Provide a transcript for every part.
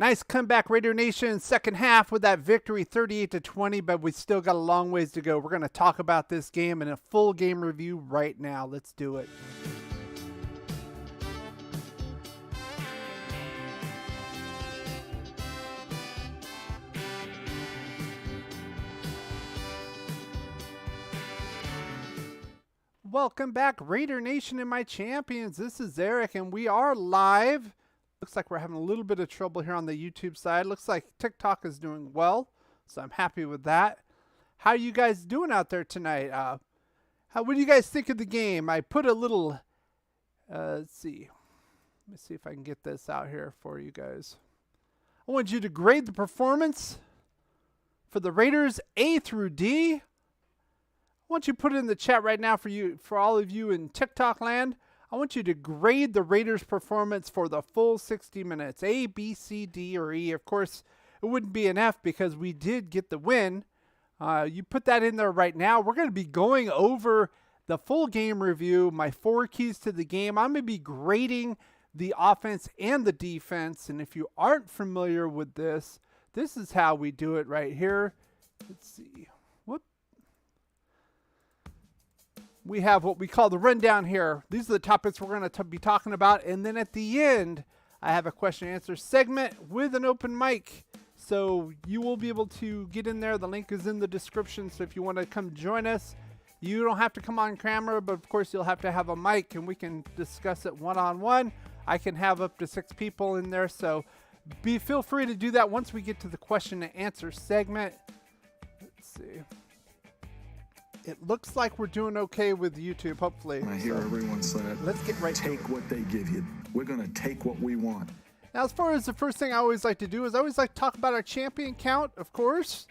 Nice comeback, Raider Nation, second half with that victory, 38-20, but we still got a long ways to go. We're going to talk about this game in a full game review right now. Let's do it. Welcome back, Raider Nation and my champions. This is Eric, and we are live. Looks like we're having a little bit of trouble here on the YouTube side. Looks like TikTok is doing well, so I'm happy with that. How are you guys doing out there tonight? What do you guys think of the game? I put a little, let's see. Let me see if I can get this out here for you guys. I want you to grade the performance for the Raiders A through D. I want you to put it in the chat right now for all of you in TikTok land. I want you to grade the Raiders' performance for the full 60 minutes. A, B, C, D, or E. Of course, it wouldn't be an F because we did get the win. You put that in there right now. We're going to be going over the full game review, my 4 keys to the game. I'm going to be grading the offense and the defense. And if you aren't familiar with this, this is how we do it right here. Let's see. We have what we call the rundown here. These are the topics we're going to be talking about. And then at the end, I have a question and answer segment with an open mic. So you will be able to get in there. The link is in the description. So if you want to come join us, you don't have to come on camera, but of course you'll have to have a mic and we can discuss it one-on-one. I can have up to 6 people in there. So feel free to do that once we get to the question and answer segment. Let's see. It looks like we're doing okay with YouTube, hopefully. I hear everyone say it. Let's get right to it. Take what they give you. We're going to take what we want. Now, as far as the first thing I always like to do is I always like to talk about our champion count, of course.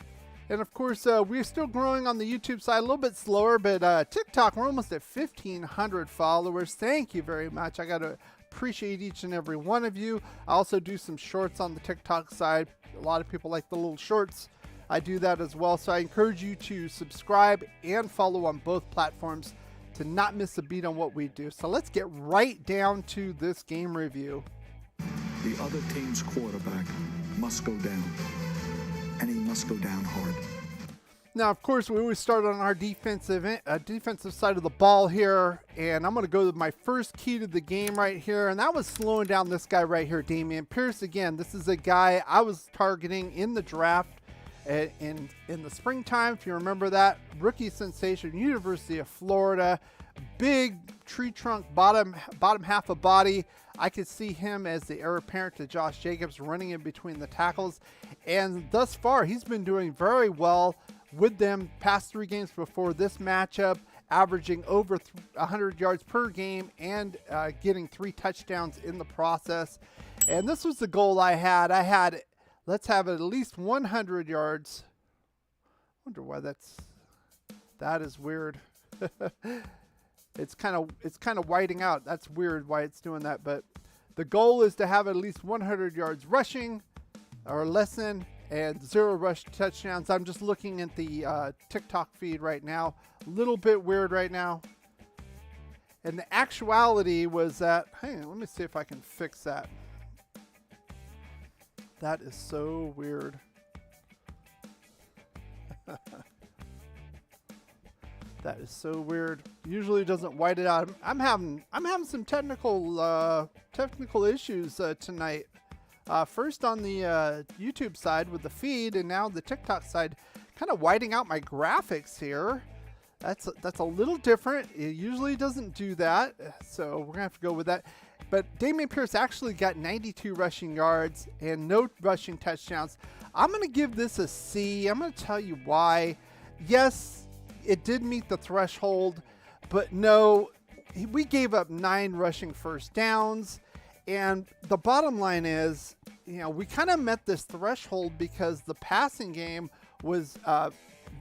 And, of course, we're still growing on the YouTube side, a little bit slower. But TikTok, we're almost at 1,500 followers. Thank you very much. I got to appreciate each and every one of you. I also do some shorts on the TikTok side. A lot of people like the little shorts. I do that as well, so I encourage you to subscribe and follow on both platforms to not miss a beat on what we do. So let's get right down to this game review. The other team's quarterback must go down, and he must go down hard. Now, of course, we always start on our defensive side of the ball here, and I'm going to go with my first key to the game right here, and that was slowing down this guy right here, Dameon Pierce. Again, this is a guy I was targeting in the draft. In the springtime, if you remember that, rookie sensation, University of Florida, big tree trunk, bottom half of body. I could see him as the heir apparent to Josh Jacobs running in between the tackles. And thus far, he's been doing very well with them past 3 games before this matchup, averaging over 100 yards per game and getting 3 touchdowns in the process. And this was the goal I had. Let's have at least 100 yards. I wonder why that is weird. It's kind of whiting out. That's weird why it's doing that. But the goal is to have at least 100 yards rushing or less than and 0 rush touchdowns. I'm just looking at the TikTok feed right now. A little bit weird right now. And the actuality was that, hang on, let me see if I can fix that. That is so weird. That is so weird. Usually doesn't white it out. I'm having some technical issues tonight. First on the YouTube side with the feed, and now the TikTok side, kind of whiting out my graphics here. That's a little different. It usually doesn't do that, so we're gonna have to go with that. But Dameon Pierce actually got 92 rushing yards and no rushing touchdowns. I'm gonna give this a C. I'm gonna tell you why. Yes, it did meet the threshold, but no, we gave up 9 rushing first downs. And the bottom line is, you know, we kind of met this threshold because the passing game was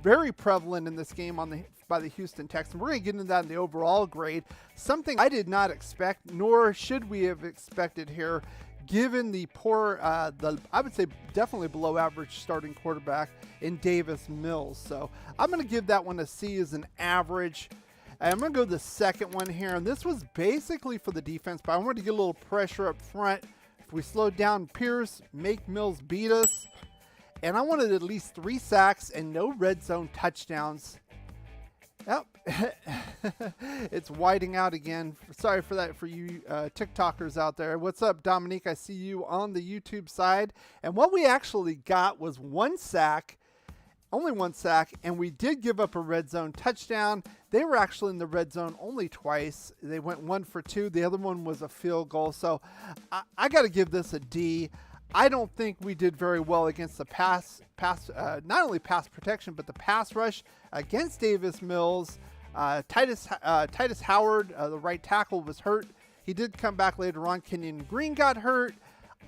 very prevalent in this game by the Houston Texans. We're going to get into that in the overall grade. Something I did not expect, nor should we have expected here, given the poor, I would say definitely below average starting quarterback in Davis Mills. So I'm going to give that one a C as an average. I'm going to go the second one here, and this was basically for the defense, but I wanted to get a little pressure up front. If we slow down Pierce, make Mills beat us, and I wanted at least 3 sacks and no red zone touchdowns. Yep. It's whiting out again. Sorry for that for you TikTokers out there. What's up, Dominique? I see you on the YouTube side. And what we actually got was 1 sack, only 1 sack, and we did give up a red zone touchdown. They were actually in the red zone only twice. They went 1 for 2. The other one was a field goal. So I got to give this a D. I don't think we did very well against the not only pass protection, but the pass rush against Davis Mills. Titus Howard, the right tackle, was hurt. He did come back later on. Kenyon Green got hurt.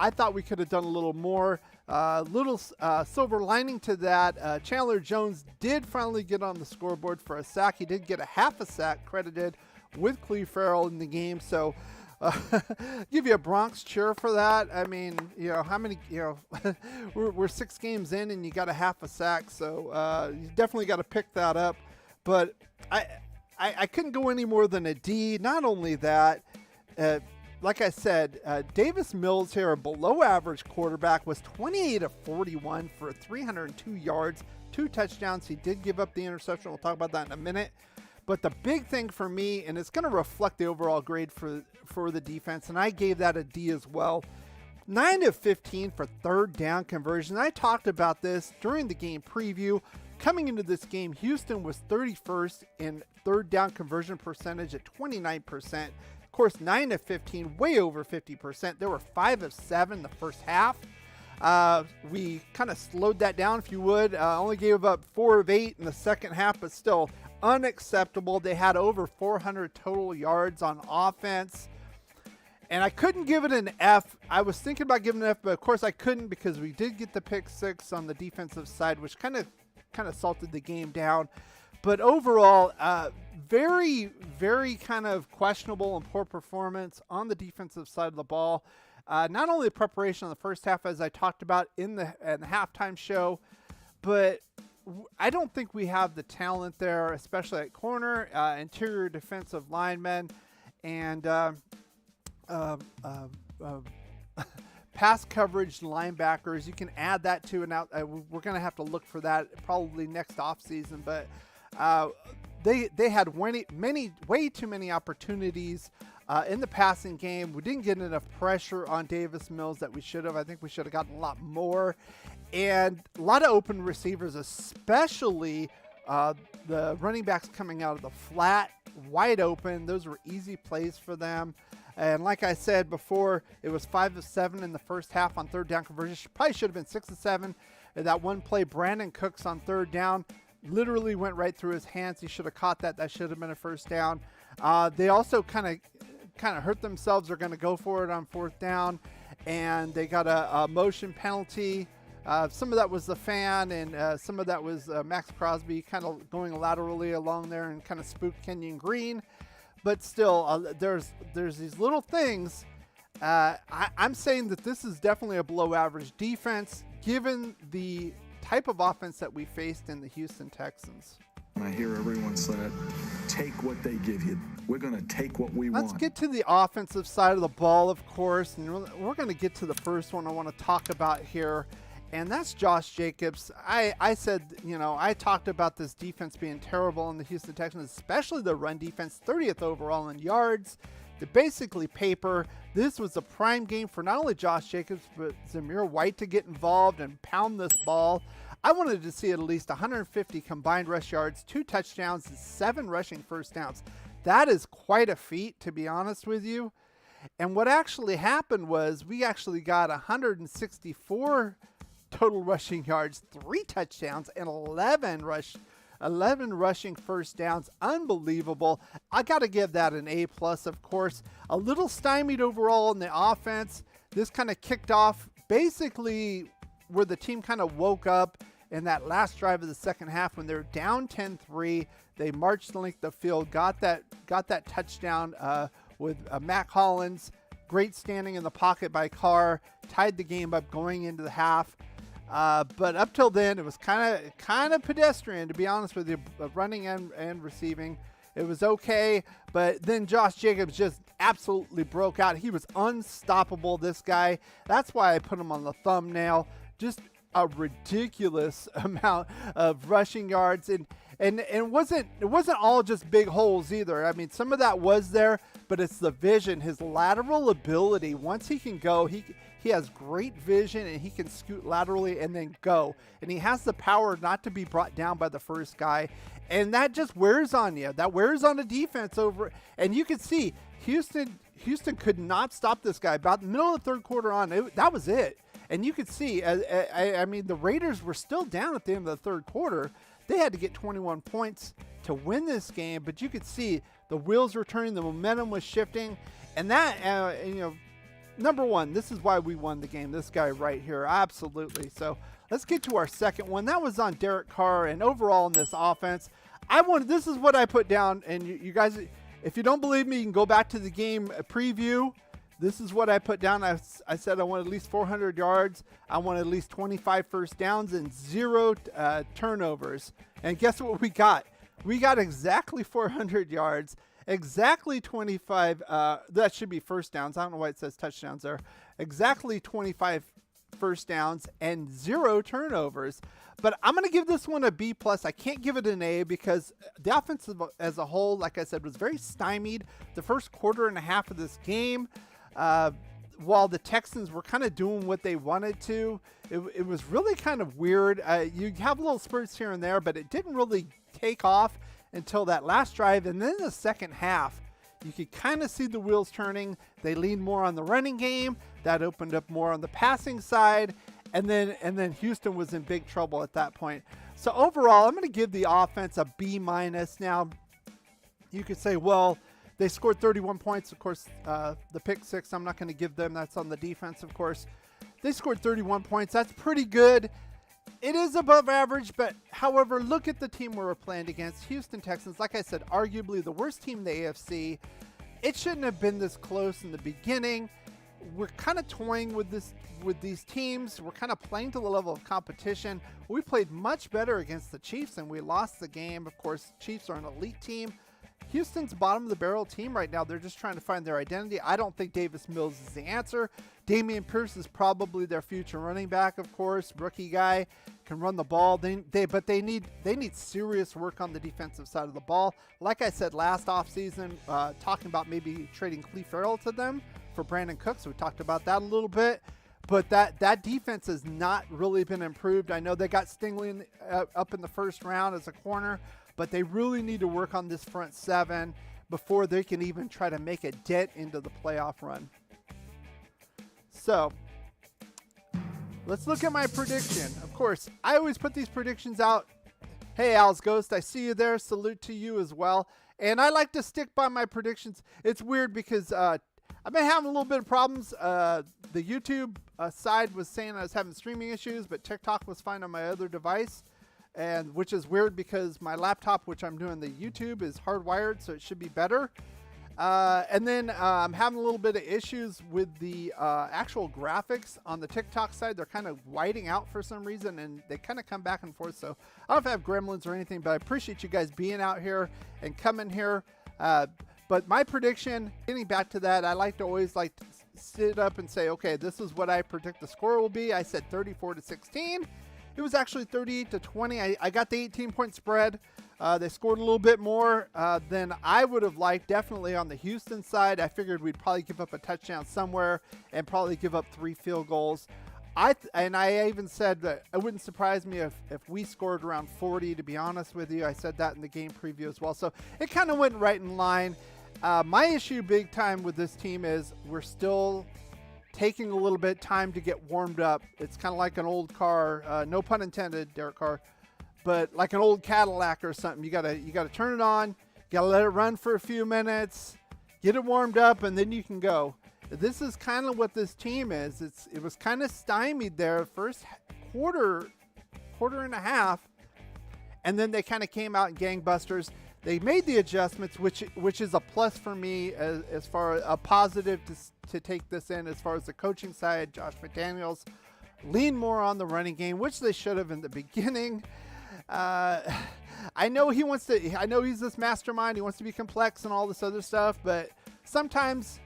I thought we could have done a little more. Little silver lining to that, Chandler Jones did finally get on the scoreboard for a sack. He did get a half a sack credited with Cleve Farrell in the game. So give you a Bronx cheer for that. I mean, you know, how many, you know, we're 6 games in and you got a half a sack. So you definitely got to pick that up. But I couldn't go any more than a D. Not only that, like I said, Davis Mills here, a below average quarterback, was 28 of 41 for 302 yards, 2 touchdowns. He did give up the interception. We'll talk about that in a minute. But the big thing for me, and it's going to reflect the overall grade for the defense, and I gave that a D as well. 9 of 15 for 3rd down conversion. I talked about this during the game preview. Coming into this game, Houston was 31st in 3rd down conversion percentage at 29%. Of course, 9 of 15, way over 50%. There were 5 of 7 the first half. We kind of slowed that down, if you would. Only gave up 4 of 8 in the second half, but still unacceptable. They had over 400 total yards on offense. And I couldn't give it an F. I was thinking about giving it an F, but of course I couldn't because we did get the pick 6 on the defensive side, which kind of salted the game down. But overall, very, very kind of questionable and poor performance on the defensive side of the ball. Not only the preparation on the first half, as I talked about in the halftime show, but I don't think we have the talent there, especially at corner, interior defensive linemen, and pass coverage linebackers. You can add that to an out. We're going to have to look for that probably next offseason, but they had way too many opportunities in the passing game. We didn't get enough pressure on Davis Mills that we should have. I think we should have gotten a lot more. And a lot of open receivers, especially the running backs coming out of the flat, wide open. Those were easy plays for them. And like I said before, it was 5 of 7 in the first half on 3rd down conversion. Probably should have been 6 of 7. And that one play, Brandon Cooks on 3rd down, literally went right through his hands. He should have caught that. That should have been a first down. They also kind of hurt themselves. They're going to go for it on 4th down, and they got a motion penalty. Some of that was the fan, and some of that was Max Crosby kind of going laterally along there and kind of spooked Kenyon Green. But still, there's these little things. I'm saying that this is definitely a below average defense, given the type of offense that we faced in the Houston Texans. And I hear everyone say it, take what they give you. We're going to take what we want. Let's get to the offensive side of the ball, of course, and we're going to get to the first one I want to talk about here, and that's Josh Jacobs. I said, I talked about this defense being terrible in the Houston Texans, especially the run defense, 30th overall in yards. They're basically paper. This was a prime game for not only Josh Jacobs, but Zamir White to get involved and pound this ball. I wanted to see at least 150 combined rush yards, 2 touchdowns, and 7 rushing first downs. That is quite a feat, to be honest with you. And what actually happened was we actually got 164 total rushing yards, 3 touchdowns, and 11 rushing first downs. Unbelievable. I got to give that an A+, of course. A little stymied overall in the offense. This kind of kicked off basically where the team kind of woke up in that last drive of the second half when they were down 10-3. They marched the length of the field, got that touchdown with Mac Hollins. Great standing in the pocket by Carr. Tied the game up going into the half. But up till then, it was kind of pedestrian, to be honest with you, running and receiving. It was okay, but then Josh Jacobs just absolutely broke out. He was unstoppable, this guy. That's why I put him on the thumbnail. Just a ridiculous amount of rushing yards, and it wasn't all just big holes either. I mean, some of that was there, but it's the vision, his lateral ability. Once he can go, he has great vision, and he can scoot laterally and then go. And he has the power not to be brought down by the first guy. And that just wears on you. That wears on the defense over. And you can see Houston could not stop this guy. About the middle of the third quarter on, that was it. And you could see, I mean, the Raiders were still down at the end of the third quarter. They had to get 21 points to win this game. But you could see the wheels were turning. The momentum was shifting. And that, number one, this is why we won the game. This guy right here, absolutely. So let's get to our second one. That was on Derek Carr, and overall in this offense, this is what I put down. And you guys, if you don't believe me, you can go back to the game preview. This is what I put down. I said I want at least 400 yards. I want at least 25 first downs and 0 turnovers. And guess what we got? We got exactly 400 yards. Exactly 25, that should be first downs. I don't know why it says touchdowns there. Exactly 25 first downs and 0 turnovers. But I'm going to give this one a B+. I can't give it an A because the offense as a whole, like I said, was very stymied the first quarter and a half of this game. While the Texans were kind of doing what they wanted to, it was really kind of weird. You have little spurts here and there, but it didn't really take off until that last drive. And then in the second half, you could kind of see the wheels turning. They leaned more on the running game. That opened up more on the passing side. And then Houston was in big trouble at that point. So overall, I'm going to give the offense a B-. Now, you could say, well, they scored 31 points. Of course, the pick 6, I'm not going to give them. That's on the defense, of course. They scored 31 points. That's pretty good. It is above average, but however, look at the team we were playing against. Houston Texans, like I said, arguably the worst team in the AFC. It shouldn't have been this close in the beginning. We're kind of toying with these teams. We're kind of playing to the level of competition. We played much better against the Chiefs, and we lost the game. Of course, Chiefs are an elite team. Houston's bottom of the barrel team right now. They're just trying to find their identity. I don't think Davis Mills is the answer. Dameon Pierce is probably their future running back, of course. Rookie guy, can run the ball. But they need serious work on the defensive side of the ball. Like I said last offseason, talking about maybe trading Cleve Farrell to them for Brandon Cooks. We talked about that a little bit. But that defense has not really been improved. I know they got Stingley up in the first round as a corner, but they really need to work on this front seven before they can even try to make a dent into the playoff run. So let's look at my prediction. Of course, I always put these predictions out. Hey, Al's Ghost, I see you there. Salute to you as well. And I like to stick by my predictions. It's weird because I've been having a little bit of problems. The YouTube side was saying I was having streaming issues, but TikTok was fine on my other device. And which is weird because my laptop, which I'm doing the YouTube, is hardwired, so it should be better. And then I'm having a little bit of issues with the actual graphics on the TikTok side. They're kind of whiting out for some reason, and they kind of come back and forth. So I don't know if I have gremlins or anything, but I appreciate you guys being out here and coming here. But my prediction, getting back to that, I like to always sit up and say, okay, this is what I predict the score will be. I said 34-16. It was actually 38-20. I got the 18-point spread. They scored a little bit more than I would have liked, definitely on the Houston side. I figured we'd probably give up a touchdown somewhere and probably give up 3 field goals. I even said that it wouldn't surprise me if we scored around 40, to be honest with you. I said that in the game preview as well. So it kind of went right in line. My issue big time with this team is we're still taking a little bit time to get warmed up. It's kind of like an old car, no pun intended, Derek Carr, but like an old Cadillac or something. You gotta turn it on, you gotta let it run for a few minutes, get it warmed up, and then you can go. This is kind of what this team is. It was kind of stymied there first quarter and a half, and then they kind of came out in gangbusters. They made the adjustments, which is a plus for me as far as a positive to take this in as far as the coaching side. Josh McDaniels lean more on the running game, which they should have in the beginning. I know he's this mastermind. He wants to be complex and all this other stuff, but sometimes,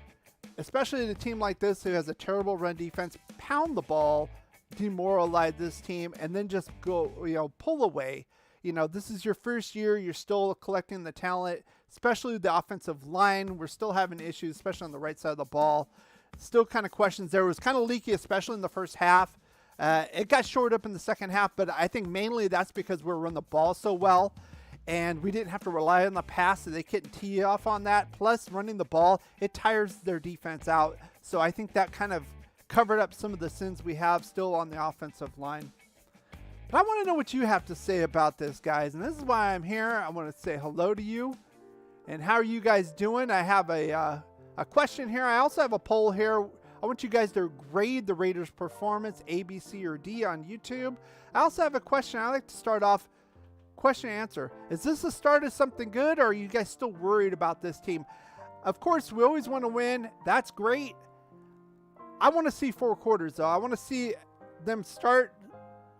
especially in a team like this who has a terrible run defense, pound the ball, demoralize this team, and then just go, pull away. This is your first year. You're still collecting the talent, especially the offensive line. We're still having issues, especially on the right side of the ball. Still kind of questions there. It was kind of leaky, especially in the first half. It got shored up in the second half, but I think mainly that's because we're running the ball so well, and we didn't have to rely on the pass, so they couldn't tee off on that. Plus, running the ball, it tires their defense out. So I think that kind of covered up some of the sins we have still on the offensive line. But I want to know what you have to say about this, guys, and this is why I'm here. I want to say hello to you, and how are you guys doing? I have a question here. I also have a poll here. I want you guys to grade the Raiders' performance, A, B, C, or D on YouTube. I also have a question. I like to start off question and answer. Is this the start of something good, or are you guys still worried about this team? Of course, we always want to win. That's great. I want to see 4 quarters, though. I want to see them start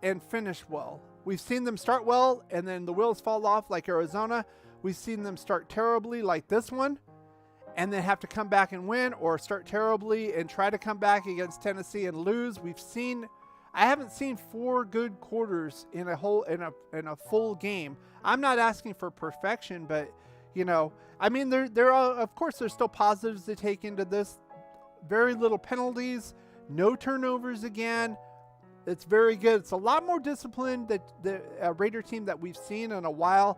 and finish well. We've seen them start well, and then the wheels fall off like Arizona. We've seen them start terribly like this one, and then have to come back and win, or start terribly and try to come back against Tennessee and lose. I haven't seen 4 good quarters in a full game. I'm not asking for perfection, but of course there's still positives to take into this. Very little penalties, no turnovers again. It's very good. It's a lot more disciplined that the Raider team that we've seen in a while.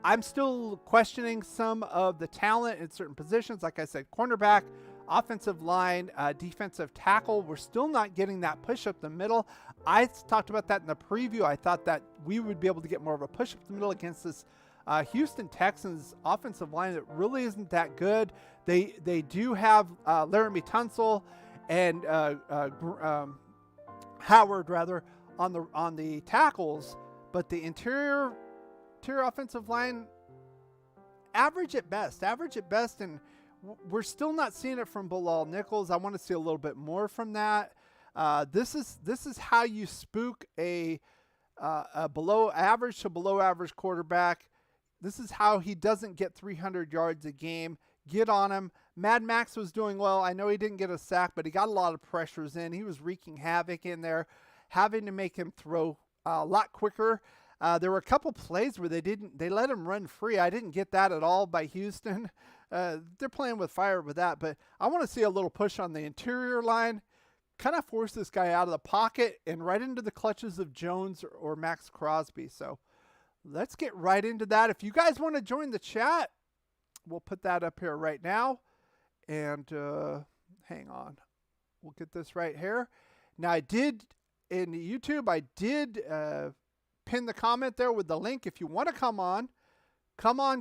I'm still questioning some of the talent in certain positions. Like I said, cornerback, offensive line, defensive tackle. We're still not getting that push up the middle. I talked about that in the preview. I thought that we would be able to get more of a push up the middle against this Houston Texans offensive line that really isn't that good. They do have Laramie Tunsil and Howard on the tackles, but the interior offensive line average at best, and we're still not seeing it from Bilal Nichols. I want to see a little bit more from that. This is how you spook a below average to below average quarterback. This is how he doesn't get 300 yards a game. Get on him. Mad Max was doing well. I know he didn't get a sack, but he got a lot of pressures in. He was wreaking havoc in there, having to make him throw a lot quicker. There were a couple plays where they let him run free. I didn't get that at all by Houston. They're playing with fire with that, but I want to see a little push on the interior line, kind of force this guy out of the pocket and right into the clutches of Jones or Max Crosby. So let's get right into that. If you guys want to join the chat, we'll put that up here right now. And hang on. We'll get this right here. Now, in YouTube, I did pin the comment there with the link. If you want to come on,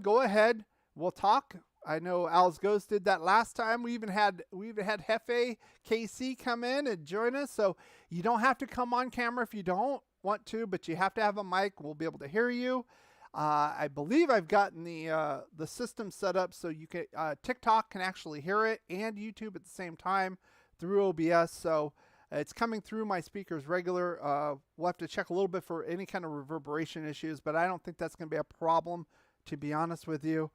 go ahead. We'll talk. I know Al's Ghost did that last time. We even had Hefe KC come in and join us. So you don't have to come on camera if you don't want to, but you have to have a mic. We'll be able to hear you. I believe I've gotten the system set up so you can TikTok can actually hear it and YouTube at the same time through OBS. So it's coming through my speakers regular. We'll have to check a little bit for any kind of reverberation issues, but I don't think that's going to be a problem, to be honest with you.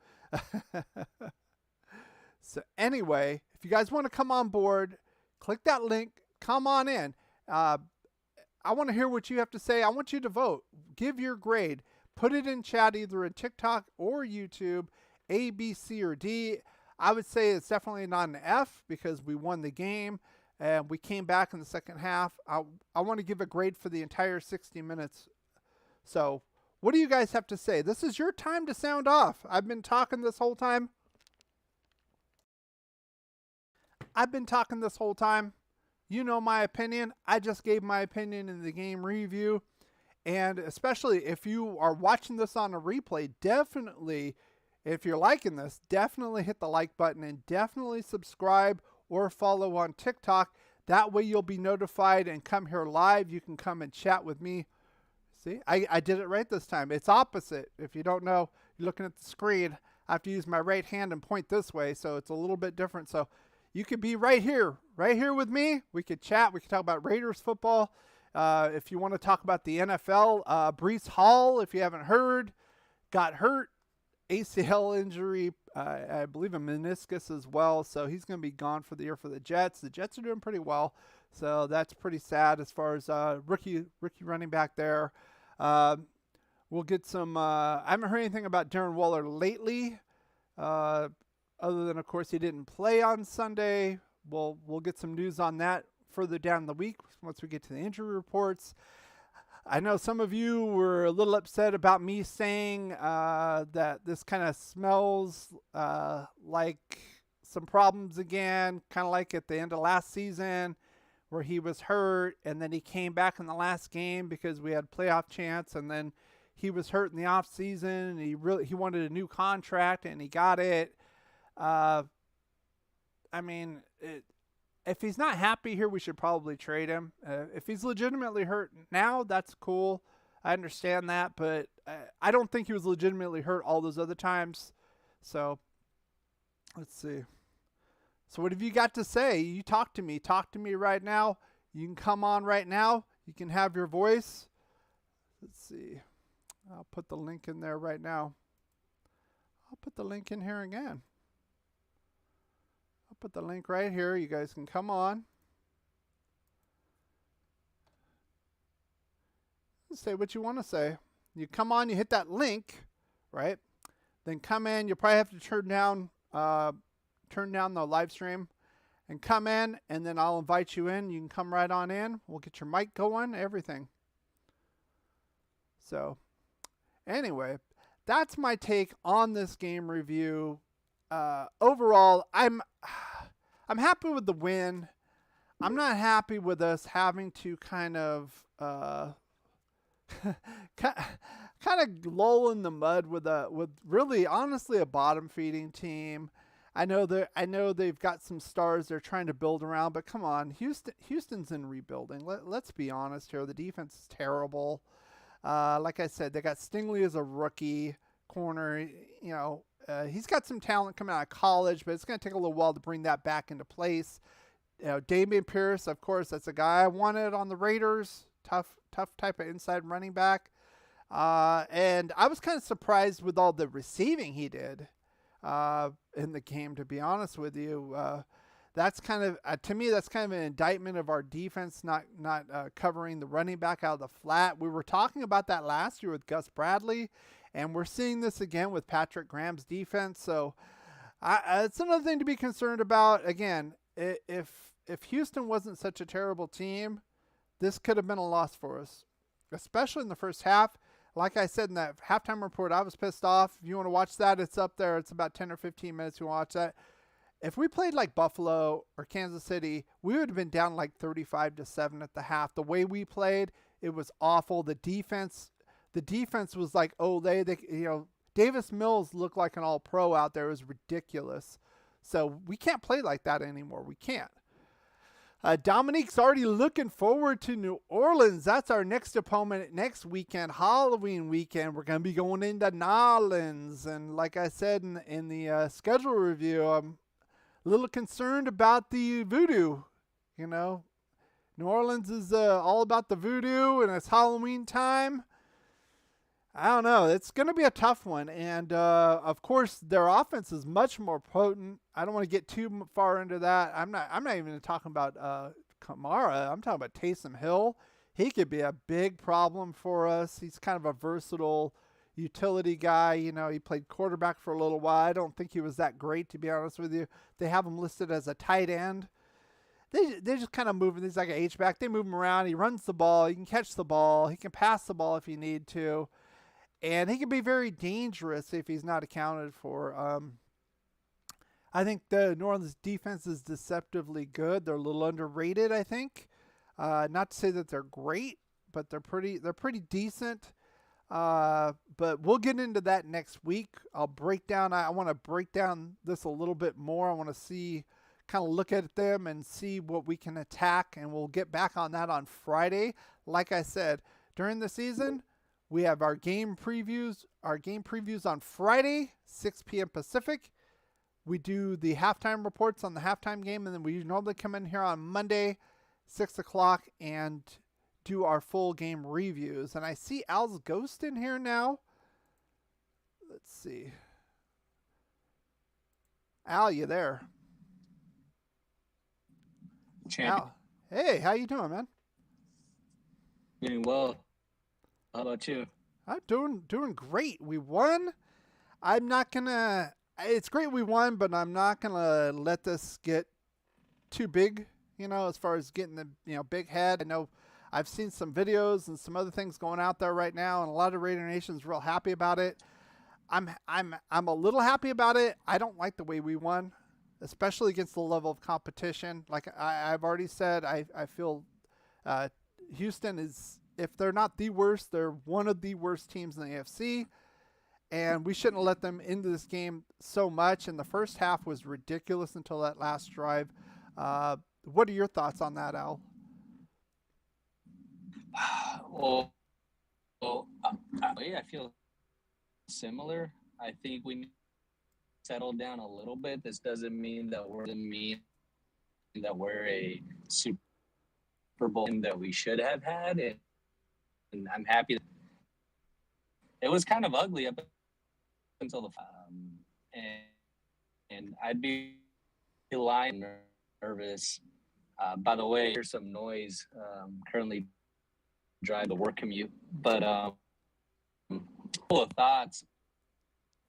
So anyway, if you guys want to come on board, click that link, come on in. I want to hear what you have to say. I want you to vote. Give your grade. Put it in chat either in TikTok or YouTube, A, B, C, or D. I would say it's definitely not an F because we won the game and we came back in the second half. I want to give a grade for the entire 60 minutes. So what do you guys have to say? This is your time to sound off. I've been talking this whole time. You know my opinion. I just gave my opinion in the game review. And especially if you are watching this on a replay, definitely, if you're liking this, definitely hit the like button and definitely subscribe or follow on TikTok. That way you'll be notified and come here live. You can come and chat with me. See, I did it right this time. It's opposite. If you don't know, you're looking at the screen. I have to use my right hand and point this way, so it's a little bit different. So you could be right here with me. We could chat. We could talk about Raiders football. If you want to talk about the NFL, Breece Hall, if you haven't heard, got hurt, ACL injury, I believe a meniscus as well. So he's going to be gone for the year for the Jets. The Jets are doing pretty well. So that's pretty sad as far as rookie running back there. We'll get some, I haven't heard anything about Darren Waller lately. Other than, of course, he didn't play on Sunday. We'll get some news on that further down the week once we get to the injury reports. I know some of you were a little upset about me saying that this kind of smells like some problems again, kind of like at the end of last season where he was hurt and then he came back in the last game because we had playoff chance, and then he was hurt in the off season and he wanted a new contract and he got it. I mean, if he's not happy here, we should probably trade him. If he's legitimately hurt now, that's cool. I understand that, but I don't think he was legitimately hurt all those other times. So, let's see. So what have you got to say? You talk to me. Talk to me right now. You can come on right now. You can have your voice. Let's see. I'll put the link in there right now. I'll put the link in here again. I'll put the link right here. You guys can come on. Say what you want to say. You come on, you hit that link, right? Then come in. You probably have to turn down the live stream and come in, and then I'll invite you in. You can come right on in. We'll get your mic going, everything. So, anyway, that's my take on this game review. Overall, I'm happy with the win. I'm not happy with us having to kind of lull in the mud with really honestly a bottom feeding team. I know they've got some stars they're trying to build around, but come on, Houston's in rebuilding. Let's be honest here. The defense is terrible. Like I said, they got Stingley as a rookie corner. You know, he's got some talent coming out of college, but it's going to take a little while to bring that back into place. You know, Damian Pierce, of course, that's a guy I wanted on the Raiders. Tough type of inside running back. And I was kind of surprised with all the receiving he did in the game, to be honest with you. That's kind of, to me, that's kind of an indictment of our defense not covering the running back out of the flat. We were talking about that last year with Gus Bradley, and we're seeing this again with Patrick Graham's defense. So it's another thing to be concerned about. Again, if Houston wasn't such a terrible team, this could have been a loss for us, especially in the first half. Like I said in that halftime report, I was pissed off. If you want to watch that, it's up there. It's about 10 or 15 minutes. You watch that. If we played like Buffalo or Kansas City, we would have been down like 35-7 at the half. The way we played, it was awful. The defense was like, Davis Mills looked like an all-pro out there. It was ridiculous. So we can't play like that anymore. We can't. Dominique's already looking forward to New Orleans. That's our next opponent next weekend, Halloween weekend. We're going to be going into New Orleans. And like I said in the schedule review, I'm a little concerned about the voodoo. You know, New Orleans is all about the voodoo, and it's Halloween time. I don't know. It's going to be a tough one. And, of course, their offense is much more potent. I don't want to get too far into that. I'm not even talking about Kamara. I'm talking about Taysom Hill. He could be a big problem for us. He's kind of a versatile utility guy. You know, he played quarterback for a little while. I don't think he was that great, to be honest with you. They have him listed as a tight end. They just kind of move him. He's like an H-back. They move him around. He runs the ball. He can catch the ball. He can pass the ball if you need to. And he can be very dangerous if he's not accounted for. I think the New Orleans defense is deceptively good. They're a little underrated, I think. Not to say that they're great, but they're pretty decent. But we'll get into that next week. I want to break down this a little bit more. I want to kind of look at them and see what we can attack, and we'll get back on that on Friday. Like I said, during the season, we have our game previews on Friday, 6 p.m. Pacific. We do the halftime reports on the halftime game, and then we normally come in here on Monday, 6 o'clock, and do our full game reviews. And I see Al's Ghost in here now. Let's see. Al, you there? Al, hey, how you doing, man? Doing well. How about you? I'm doing great. We won. It's great we won, but I'm not gonna let this get too big, as far as getting the big head. I know I've seen some videos and some other things going out there right now, and a lot of Raider Nation's real happy about it. I'm a little happy about it. I don't like the way we won, especially against the level of competition. Like I've already said, I feel Houston is, if they're not the worst, they're one of the worst teams in the AFC. And we shouldn't have let them into this game so much. And the first half was ridiculous until that last drive. What are your thoughts on that, Al? Well, I feel similar. I think we need to settle down a little bit. This doesn't mean that we're a Super Bowl that we should have had. And I'm happy that it was kind of ugly up until the and I'd be lying nervous. By the way, here's some noise. Currently drive the work commute, but couple of thoughts.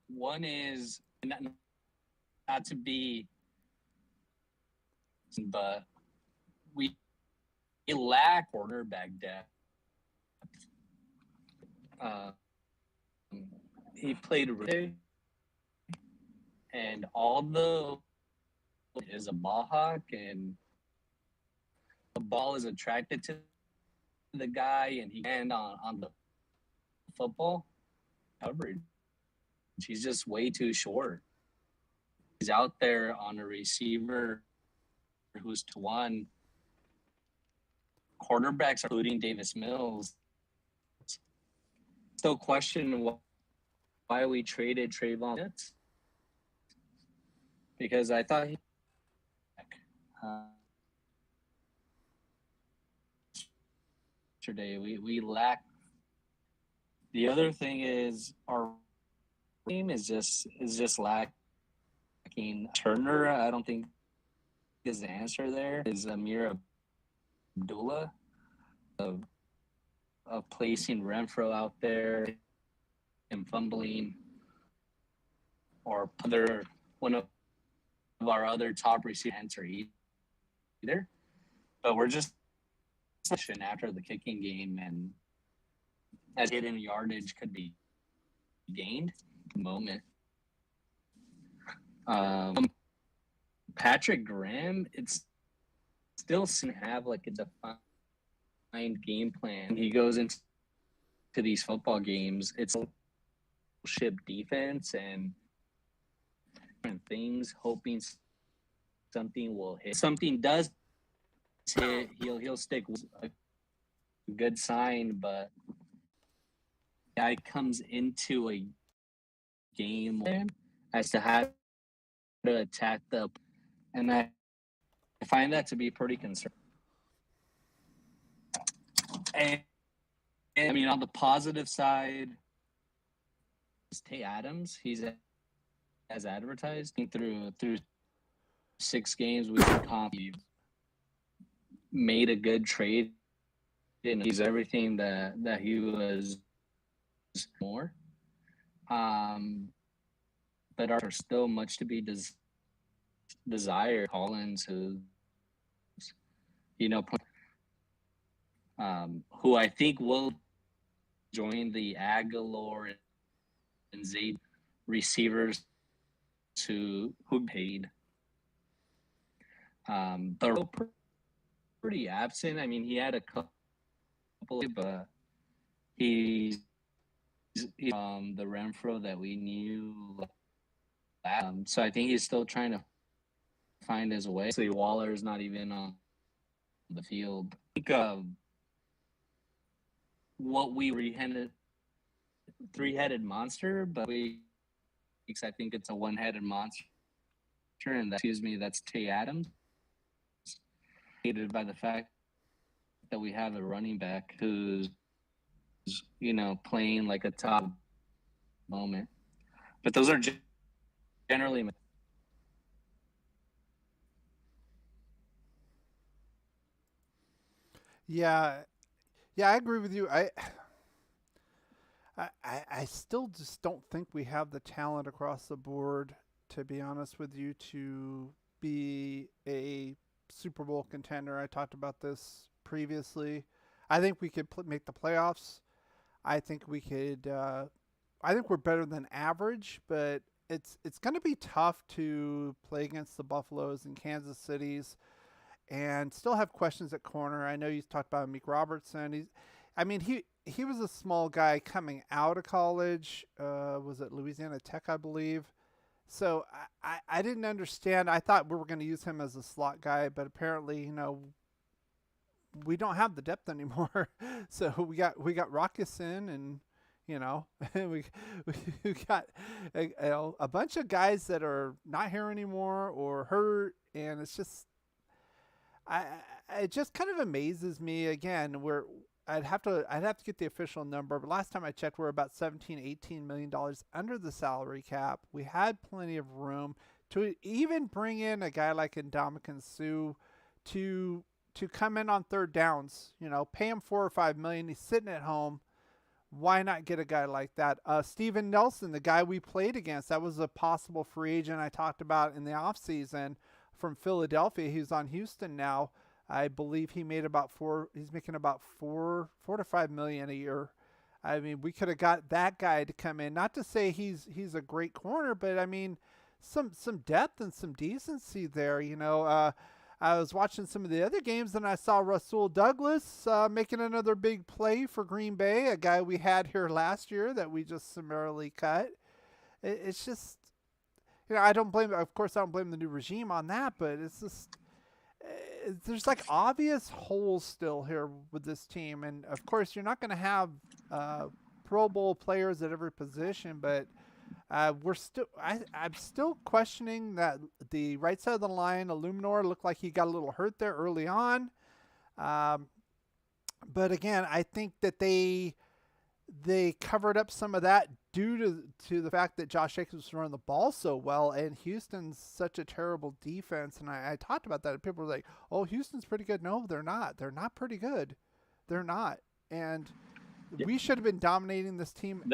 One is not to be, but we lack quarterback depth. He played really, and although is a ball hawk and the ball is attracted to the guy and he can on the football coverage, he's just way too short. He's out there on a receiver who's to one. Quarterbacks, including Davis Mills, still question why we traded Trayvon, because I thought yesterday we lack. The other thing is our team is just lacking Turner. I don't think is the answer there. Is Amir Abdullah of placing Renfro out there and fumbling, or one of our other top receivers either. But we're just after the kicking game, and as hidden yardage could be gained moment. Patrick Graham, it's still doesn't have like a defined game plan. He goes into these football games. It's ship defense and different things, hoping something will hit. Something does hit, he'll stick with a good sign, but guy comes into a game as to how to attack and I find that to be pretty concerning. And I mean, on the positive side, Tay Adams, he's as advertised through 6 games. We made a good trade, and he's everything that he was more. But are still much to be desired. Collins, who who I think will join the Aguilar and Zaid receivers who paid. But pretty absent. I mean, he had a couple, but he's the Renfro that we knew. So I think he's still trying to find his way. So Waller's not even on the field. I think what we three-headed monster, but I think it's a one-headed monster, and that's Tay Adams. Hated by the fact that we have a running back who's playing like a top moment. But those are generally. Yeah, I agree with you. I still just don't think we have the talent across the board, to be honest with you, to be a Super Bowl contender. I talked about this previously. I think we could make the playoffs. I think we could. I think we're better than average, but it's going to be tough to play against the Buffaloes and Kansas Cities, and still have questions at corner. I know you talked about Meek Robertson. He was a small guy coming out of college. Was it Louisiana Tech, I believe? So I didn't understand. I thought we were going to use him as a slot guy, but apparently, we don't have the depth anymore. So we got Rockison, and we got a bunch of guys that are not here anymore or hurt, and it's just it just kind of amazes me. Again, I'd have to get the official number, but last time I checked, we're about $17-18 million under the salary cap. We had plenty of room to even bring in a guy like Ndamukong Suh to come in on third downs. Pay him $4 or $5 million. He's sitting at home. Why not get a guy like that? Steven Nelson, the guy we played against, that was a possible free agent I talked about in the offseason from Philadelphia. He's on Houston now. I believe he made he's making about $4 to $5 million a year. I mean, we could have got that guy to come in. Not to say he's a great corner, but I mean, some depth and some decency there. I was watching some of the other games, and I saw Rasul Douglas making another big play for Green Bay, a guy we had here last year that we just summarily cut. It's just, I don't blame the new regime on that, but it's just, there's like obvious holes still here with this team. And of course, you're not going to have Pro Bowl players at every position, but I'm still questioning that the right side of the line, Illuminor, looked like he got a little hurt there early on. But again, I think that they covered up some of that due to the fact that Josh Jacobs was running the ball so well, and Houston's such a terrible defense. And I talked about that, and people were like, "Oh, Houston's pretty good." No, they're not. They're not pretty good. They're not. And we should have been dominating this team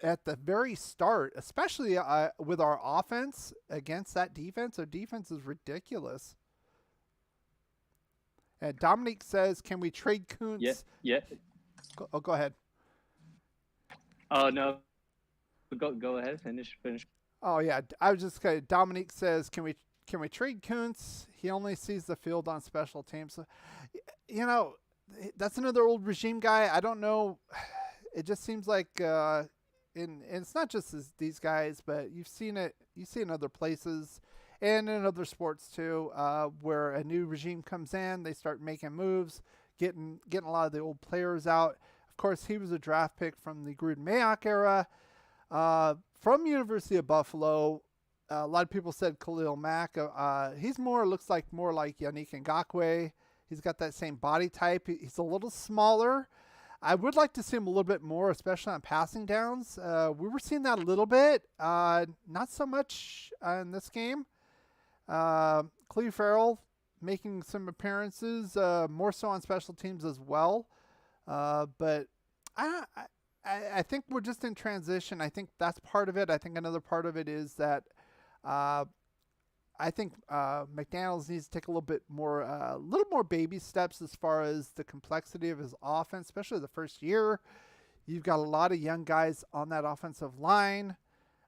at the very start, especially with our offense against that defense. Our defense is ridiculous. And Dominique says, "Can we trade Kuntz?" Yeah. Go ahead. Oh no, go ahead. Finish. Oh yeah, I was just kidding. Dominique says, "Can we trade Kuntz? He only sees the field on special teams." So, that's another old regime guy. I don't know. It just seems like, and it's not just these guys, but you've seen it. You see in other places, and in other sports too, where a new regime comes in, they start making moves, getting a lot of the old players out. Of course, he was a draft pick from the Gruden-Mayock era, from University of Buffalo. A lot of people said Khalil Mack. He's looks like more like Yannick Ngakoue. He's got that same body type. He's a little smaller. I would like to see him a little bit more, especially on passing downs. We were seeing that a little bit, not so much in this game. Cleve Farrell making some appearances, more so on special teams as well. But I think we're just in transition. I think that's part of it. I think another part of it is that I think McDaniels needs to take a little more baby steps as far as the complexity of his offense, especially the first year. You've got a lot of young guys on that offensive line.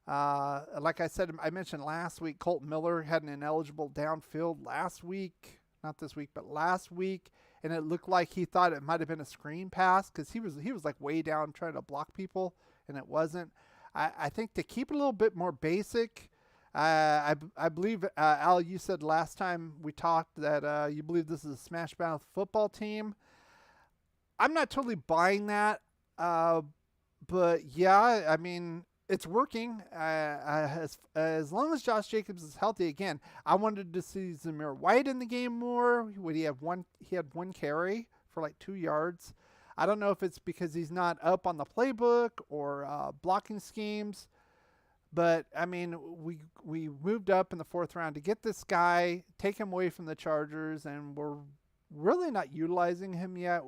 Like I said, I mentioned last week, Colton Miller had an ineligible downfield last week, not this week, but last week, and it looked like he thought it might have been a screen pass because he was like way down trying to block people, and it wasn't. I think to keep it a little bit more basic. I believe, Al, you said last time we talked that you believe this is a smash mouth football team. I'm not totally buying that, but yeah, I mean, it's working. As long as Josh Jacobs is healthy, again, I wanted to see Zamir White in the game more. He had one carry for like 2 yards. I don't know if it's because he's not up on the playbook or blocking schemes. But, I mean, we moved up in the 4th round to get this guy, take him away from the Chargers, and we're really not utilizing him yet.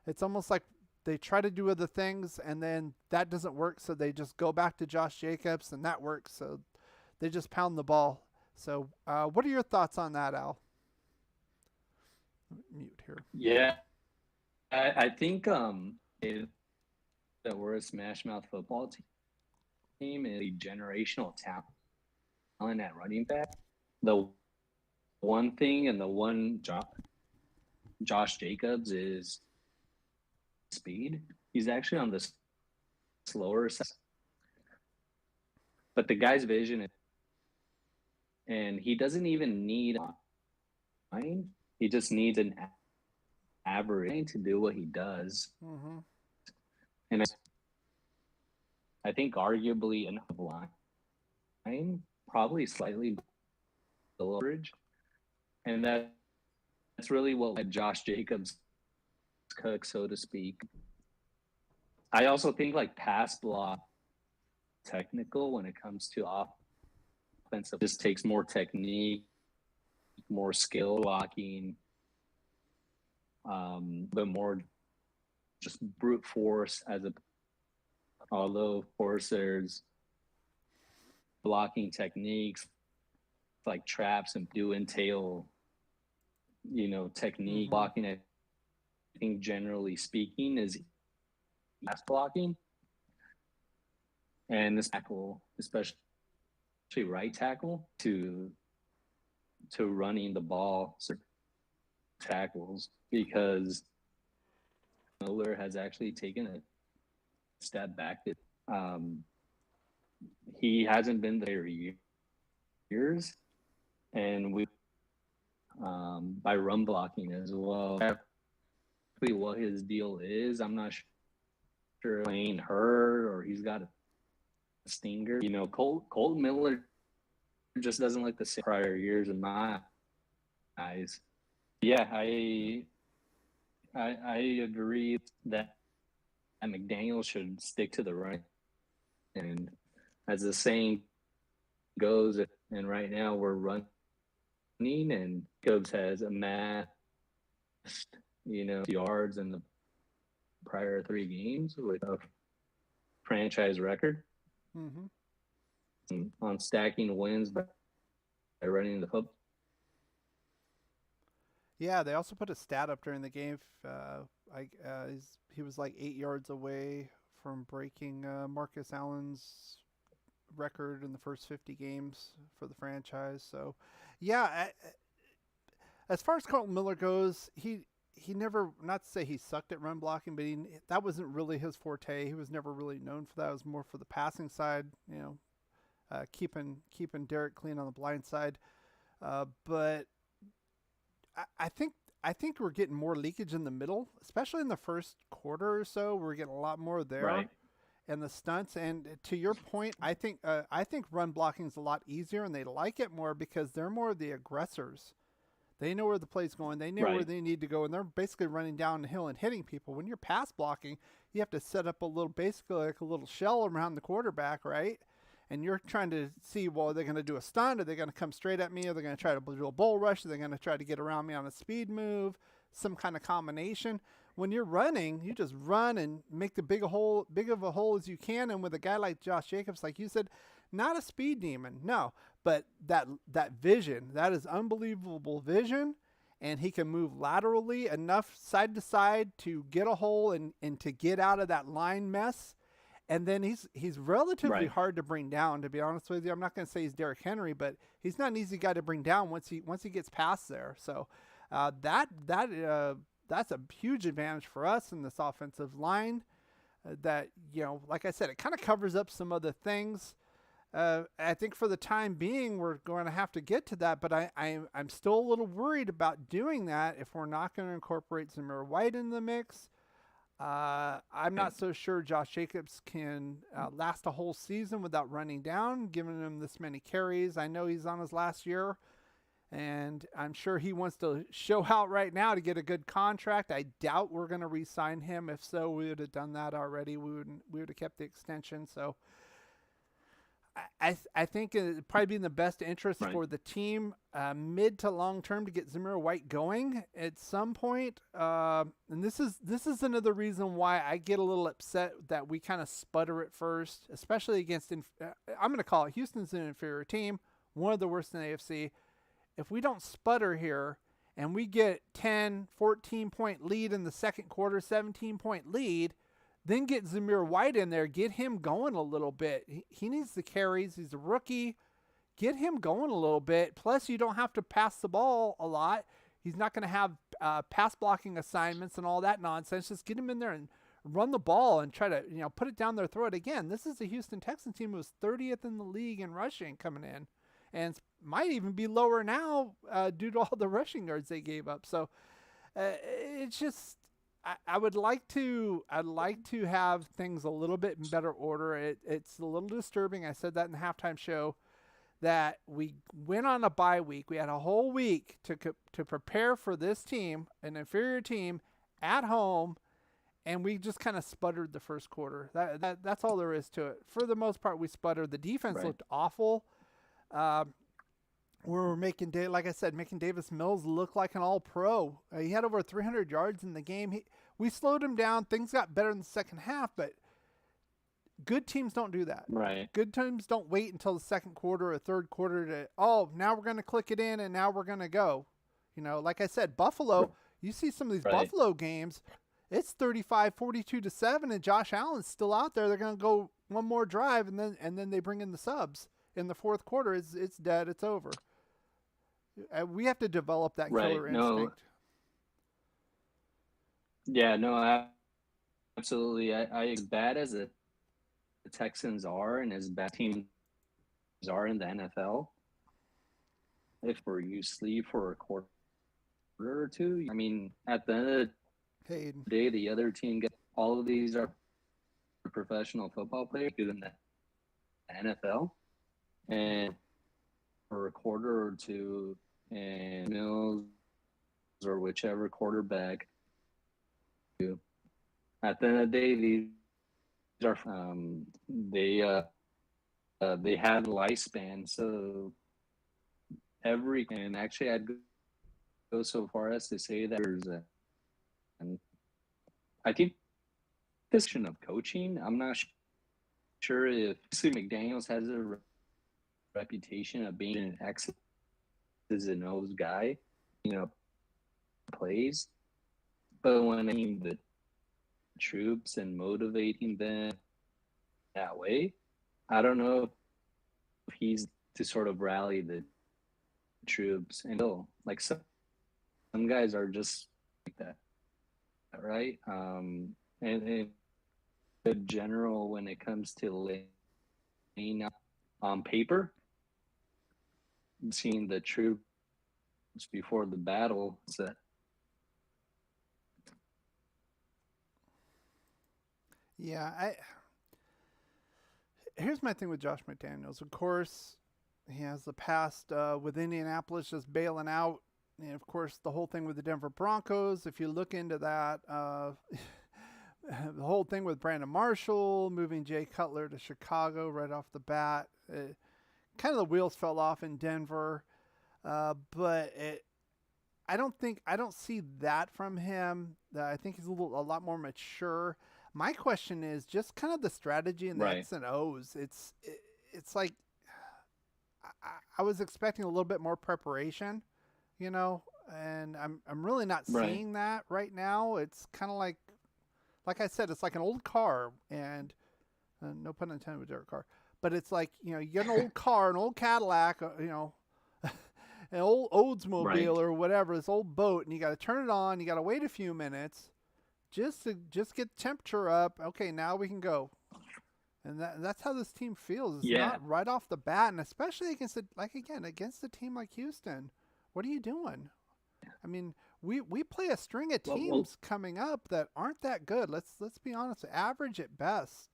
It's almost like they try to do other things, and then that doesn't work, so they just go back to Josh Jacobs, and that works, so they just pound the ball. So what are your thoughts on that, Al? Mute here. Yeah, I think that we're a smash mouth football team is a generational talent at running back. The one thing and the one Josh Jacobs is speed. He's actually on the slower side, but the guy's vision and he doesn't even need line. He just needs an average to do what he does. Mm-hmm. And I think arguably enough line, probably slightly below average. And that's really what let Josh Jacobs cook, so to speak. I also think like pass block technical when it comes to offensive. Just takes more technique, more skill blocking, but more just brute force although of course there's blocking techniques like traps and do entail, technique. Mm-hmm. Blocking, I think generally speaking is pass blocking. And this tackle, especially right tackle, to running the ball tackles, because Miller has actually taken a step back. He hasn't been there years, and we by run blocking as well. Exactly what his deal is, I'm not sure. Playing hurt or he's got a stinger. Colton Miller just doesn't look the same prior years in my eyes. Yeah, I agree that McDaniel should stick to the run. And as the saying goes, and right now we're running, and Jacobs has amassed, yards in the prior 3 games with a franchise record. Mm-hmm. On stacking wins by running the football. Yeah, they also put a stat up during the game. He was like 8 yards away from breaking Marcus Allen's record in the first 50 games for the franchise. So, yeah, as far as Colton Miller goes, he never, not to say he sucked at run blocking, but that wasn't really his forte. He was never really known for that. It was more for the passing side, keeping Derek clean on the blind side. But I think we're getting more leakage in the middle, especially in the first quarter or so. We're getting a lot more there. Right. And the stunts. And to your point, I think run blocking is a lot easier, and they like it more because they're more of the aggressors. They know where the play's going. They know where they need to go, and they're basically running down the hill and hitting people. When you're pass blocking, you have to set up basically like a little shell around the quarterback, right? And you're trying to see, well, are they going to do a stunt? Are they going to come straight at me? Are they going to try to do a bull rush? Are they going to try to get around me on a speed move? Some kind of combination. When you're running, you just run and make the big of a hole as you can. And with a guy like Josh Jacobs, like you said, not a speed demon, no, but that vision, that is unbelievable vision. And he can move laterally enough side to side to get a hole and to get out of that line mess. And then he's relatively hard to bring down, to be honest with you. I'm not going to say he's Derrick Henry, but he's not an easy guy to bring down once he gets past there. So that's a huge advantage for us in this offensive line. That, like I said, it kind of covers up some other things. I think for the time being, we're going to have to get to that, but I'm still a little worried about doing that if we're not going to incorporate Zamir White in the mix. I'm not so sure Josh Jacobs can last a whole season without running down, giving him this many carries. I know he's on his last year, and I'm sure he wants to show out right now to get a good contract. I doubt we're going to re-sign him. If so, we would have done that already. We would have kept the extension. So I think it'd probably be in the best interest for the team mid to long term to get Zamir White going at some point. And this is another reason why I get a little upset that we kind of sputter at first, especially against I'm going to call it Houston's an inferior team, one of the worst in the AFC. If we don't sputter here and we get 10, 14-point lead in the second quarter, 17-point lead, then get Zamir White in there, get him going a little bit. He needs the carries. He's a rookie. Get him going a little bit. Plus, you don't have to pass the ball a lot. He's not going to have pass blocking assignments and all that nonsense. Just get him in there and run the ball and try to put it down their throat. Again, this is a Houston Texans team who was 30th in the league in rushing coming in, and might even be lower now due to all the rushing yards they gave up. So it's just. I'd like to have things a little bit in better order. It's a little disturbing. I said that in the halftime show that we went on a bye week. We had a whole week to prepare for this team, an inferior team, at home, and we just kind of sputtered the first quarter. That's all there is to it. For the most part, we sputtered. The defense looked awful. We were making Davis Mills look like an all-pro. He had over 300 yards in the game. We slowed him down. Things got better in the second half, but good teams don't do that. Right. Good teams don't wait until the second quarter or third quarter to, now we're going to click it in and now we're going to go. Like I said, Buffalo, you see some of these Buffalo games, it's 35-42-7, and Josh Allen's still out there. They're going to go one more drive, and then they bring in the subs. In the fourth quarter, it's dead. It's over. We have to develop that killer instinct. Yeah, no, absolutely. As bad as the Texans are and as bad teams are in the NFL, if you sleep for a quarter or two, I mean, at the end of the day, the other team gets all of these are professional football players in the NFL. And for a quarter or two, and Mills or whichever quarterback, at the end of the day, these are they have lifespan. So and actually, I'd go so far as to say that and I think this of coaching. I'm not sure if McDaniels has a reputation of being an X's and O's guy, plays. But when I mean the troops and motivating them that way, I don't know if he's to sort of rally the troops. And like some guys are just like that, right? And in general, when it comes to laying out on paper, seeing the troops before the battle, that Yeah, here's my thing with Josh McDaniels. Of course, he has the past with Indianapolis just bailing out. And of course, the whole thing with the Denver Broncos, if you look into that, the whole thing with Brandon Marshall, moving Jay Cutler to Chicago right off the bat, kind of the wheels fell off in Denver. But I don't see that from him. I think he's a lot more mature. My question is just kind of the strategy and the Right. X and O's. It's like I was expecting a little bit more preparation, and I'm really not Right. seeing that right now. It's kind of like I said, it's like an old car, and no pun intended with their car, but it's like you get an old car, an old Cadillac, an old Oldsmobile Right. or whatever, this old boat, and you got to turn it on. You got to wait a few minutes just to get the temperature up. Okay, now we can go. And that's how this team feels. It's Yeah. not right off the bat, and especially against against a team like Houston. What are you doing? I mean, we play a string of teams coming up that aren't that good. Let's be honest, average at best.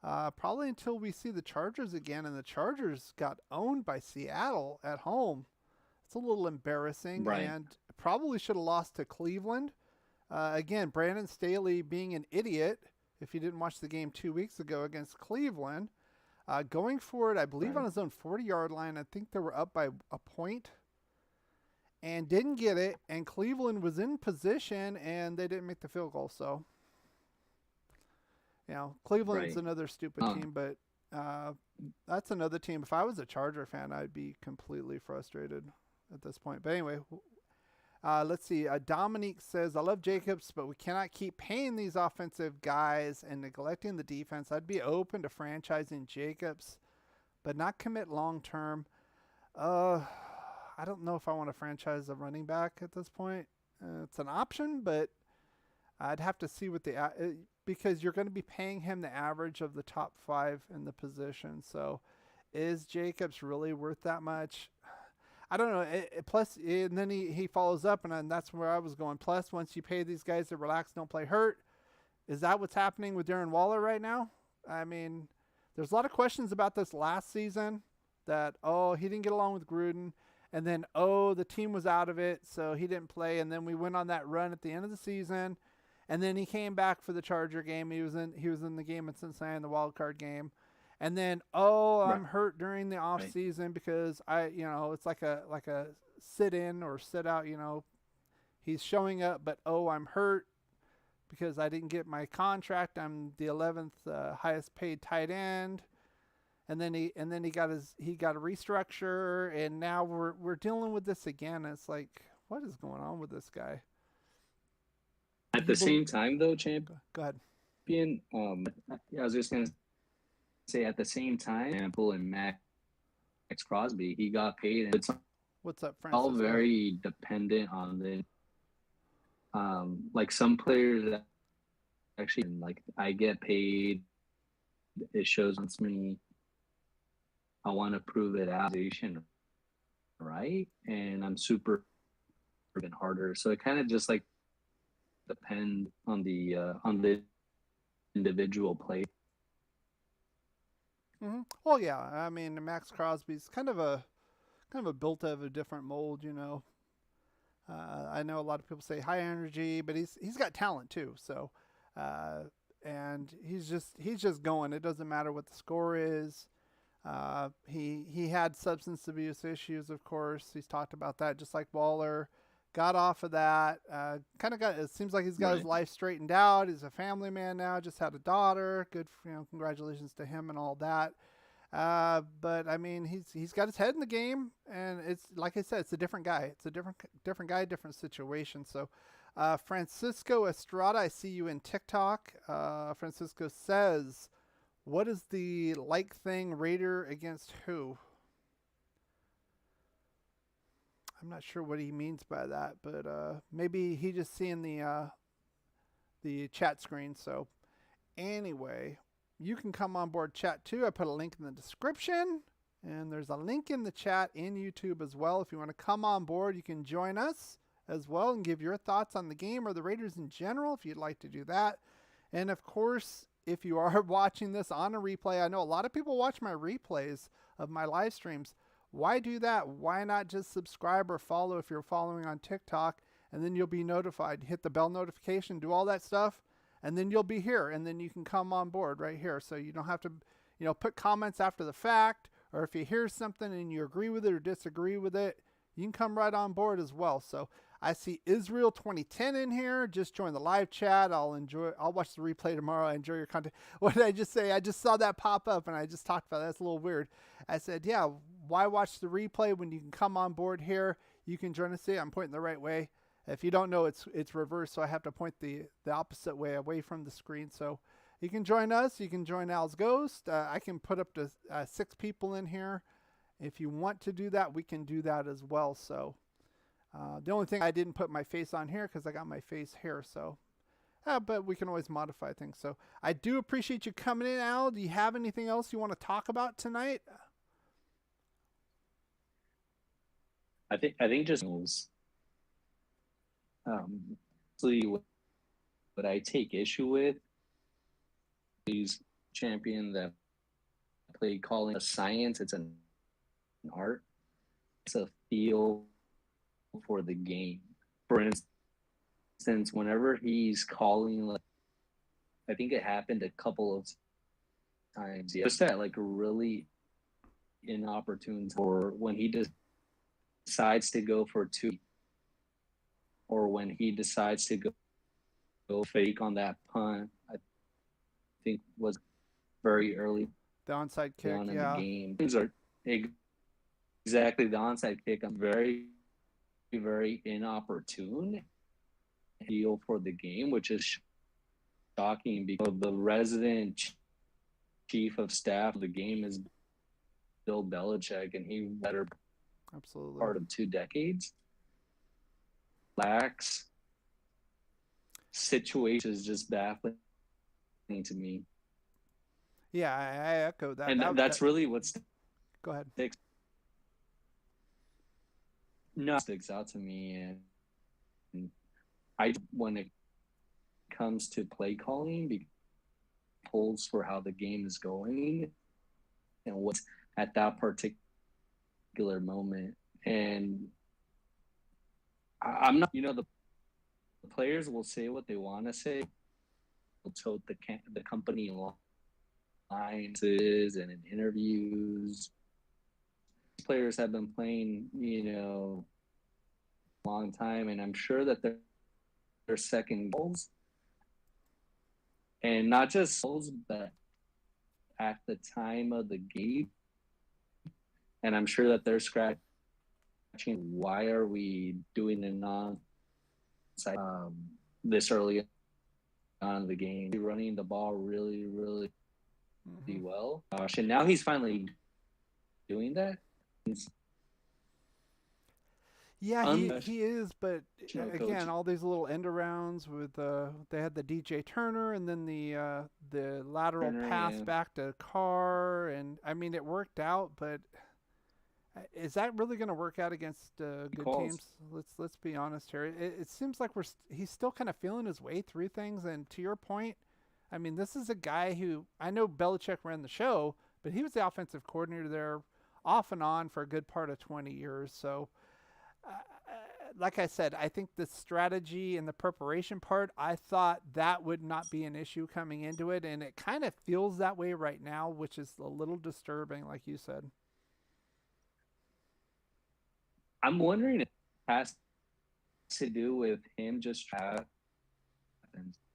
Probably until we see the Chargers again, and the Chargers got owned by Seattle at home. It's a little embarrassing, Right. and probably should have lost to Cleveland. Again, Brandon Staley being an idiot. If you didn't watch the game 2 weeks ago against Cleveland, going for it, I believe Right. on his own 40-yard line. I think they were up by a point and didn't get it. And Cleveland was in position and they didn't make the field goal. So, Cleveland's Right. another stupid team, but that's another team. If I was a Charger fan, I'd be completely frustrated at this point. But anyway, let's see. Dominique says, I love Jacobs, but we cannot keep paying these offensive guys and neglecting the defense. I'd be open to franchising Jacobs, but not commit long term. I don't know if I want to franchise a running back at this point. It's an option, but I'd have to see what because you're going to be paying him the average of the top 5 in the position. So is Jacobs really worth that much? I don't know. Plus, and then he follows up, and that's where I was going. Plus, once you pay these guys to relax, don't play hurt, is that what's happening with Darren Waller right now? I mean, there's a lot of questions about this last season that, he didn't get along with Gruden, and then, the team was out of it, so he didn't play, and then we went on that run at the end of the season, and then he came back for the Charger game. He was in the game in Cincinnati, in the wild card game. And then, I'm hurt during the off season because it's like a sit in or sit out, he's showing up, but I'm hurt because I didn't get my contract. I'm the 11th highest paid tight end. And then he got a restructure, and now we're dealing with this again. It's like, what is going on with this guy? At the same time, though, champion. Go ahead. I was just gonna say at the same time, example, in Max Crosby, he got paid, and it's What's up, Francis? all very dependent on the like some players that actually like I get paid. It shows on me. I want to prove it out, right? And I'm super even harder. So it kind of just like depend on the individual play. Mm-hmm. Well, yeah. I mean, Max Crosby's kind of a built of a different mold, I know a lot of people say high energy, but he's got talent too. So, and he's just going. It doesn't matter what the score is. He had substance abuse issues, of course. He's talked about that, just like Waller. Got off of that. It seems like he's got his life straightened out. He's a family man now. Just had a daughter. Good, congratulations to him and all that. But I mean, he's got his head in the game, and it's like I said, it's a different guy. It's a different guy, different situation. So, Francisco Estrada, I see you in TikTok. Francisco says, "What is the like thing Raider against who?" I'm not sure what he means by that, but maybe he just seeing the chat screen. So anyway, you can come on board chat too. I put a link in the description. And there's a link in the chat in YouTube as well. If you want to come on board, you can join us as well and give your thoughts on the game or the Raiders in general if you'd like to do that. And of course, if you are watching this on a replay, I know a lot of people watch my replays of my live streams. Why do that? Why not just subscribe or follow if you're following on TikTok, and then you'll be notified. Hit the bell notification, do all that stuff, and then you'll be here, and then you can come on board right here. So you don't have to, put comments after the fact, or if you hear something and you agree with it or disagree with it, you can come right on board as well. So I see Israel 2010 in here. Just join the live chat. I'll watch the replay tomorrow. I enjoy your content. What did I just say? I just saw that pop up and I just talked about that. That's a little weird. I said, yeah, why watch the replay when you can come on board here? You can join us. See, I'm pointing the right way. If you don't know, it's reversed, so I have to point the opposite way away from the screen. So you can join us. You can join Al's Ghost. I can put up to 6 people in here. If you want to do that, we can do that as well. So the only thing I didn't put my face on here because I got my face here. So, but we can always modify things. So I do appreciate you coming in, Al. Do you have anything else you want to talk about tonight? I think just what I take issue with these champion that play calling a science. It's an art. It's a feel for the game. For instance, whenever he's calling, I think it happened a couple of times. Yeah, just that really inopportune, or when he decides to go for 2, or when he decides to go fake on that punt. I think was very early. The onside kick, in yeah. The game. Things are exactly the onside kick. I'm very, very inopportune deal for the game, which is shocking because the resident chief of staff of the game is Bill Belichick, and he better absolutely part of 2 decades. Lax situation is just baffling to me. Yeah, I echo that. And that's really what's go ahead. Sticks out to me, and when it comes to play calling, pulls for how the game is going and what's at that particular moment. And I'm not, the players will say what they want to say. They'll tote the company lines and in interviews. Players have been playing, a long time, and I'm sure that they're second goals, and not just goals, but at the time of the game. And I'm sure that they're scratching, why are we doing it this early on in the game? Running the ball really, really well. And now he's finally doing that. Yeah, he is, but again, all these little end arounds with they had the DJ Turner and then the lateral pass back to Carr, and I mean it worked out, but is that really going to work out against good teams? Let's be honest here. It seems like he's still kind of feeling his way through things, and to your point, I mean this is a guy who, I know Belichick ran the show, but he was the offensive coordinator there off and on for a good part of 20 years. So, like I said, I think the strategy and the preparation part, I thought that would not be an issue coming into it. And it kind of feels that way right now, which is a little disturbing, like you said. I'm wondering if it has to do with him just trying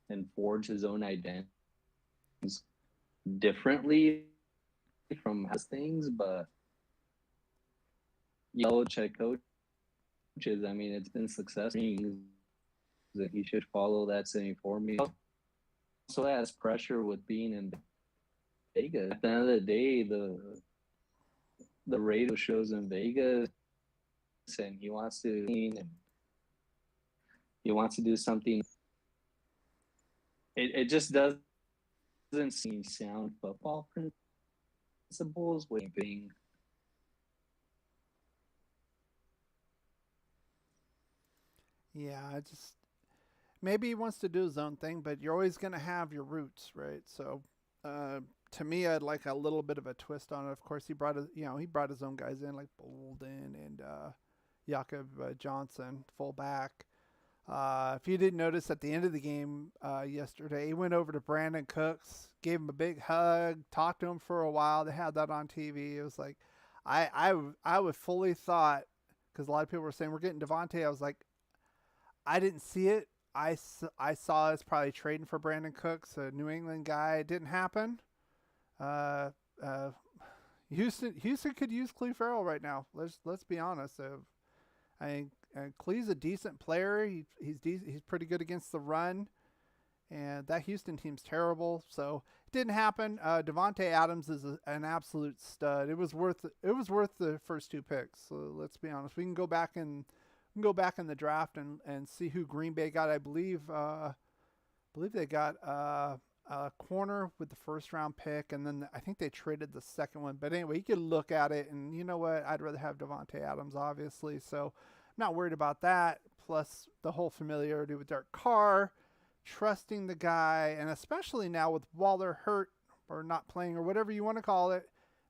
and forge his own identity differently from things, but check coaches, I mean, it's been successful that he should follow that same formula. Also has pressure with being in Vegas. At the end of the day, the radio shows in Vegas, and he wants to do something. It just doesn't seem sound football principles with being Yeah, I just maybe he wants to do his own thing, but you're always going to have your roots, right? So, to me, I'd like a little bit of a twist on it. Of course, he brought his own guys in like Bolden and Jakob Johnson, fullback. If you didn't notice at the end of the game yesterday, he went over to Brandon Cooks, gave him a big hug, talked to him for a while. They had that on TV. It was like, I would fully thought, because a lot of people were saying we're getting Devontae. I was like, I didn't see it. I saw us probably trading for Brandon Cooks, a New England guy. It didn't happen. Uh, uh, Houston could use Cleve Farrell right now. Let's be honest. I think Cleve's a decent player. He's pretty good against the run, and that Houston team's terrible. So it didn't happen. Devontae Adams is an absolute stud. It was worth the first 2 picks. So let's be honest. We can go back in the draft and see who Green Bay got. I believe they got a corner with the first round pick, and then I think they traded the second one. But anyway, you could look at it, and you know what? I'd rather have Devontae Adams, obviously. So I'm not worried about that. Plus the whole familiarity with Derek Carr, trusting the guy, and especially now with Waller hurt or not playing or whatever you want to call it,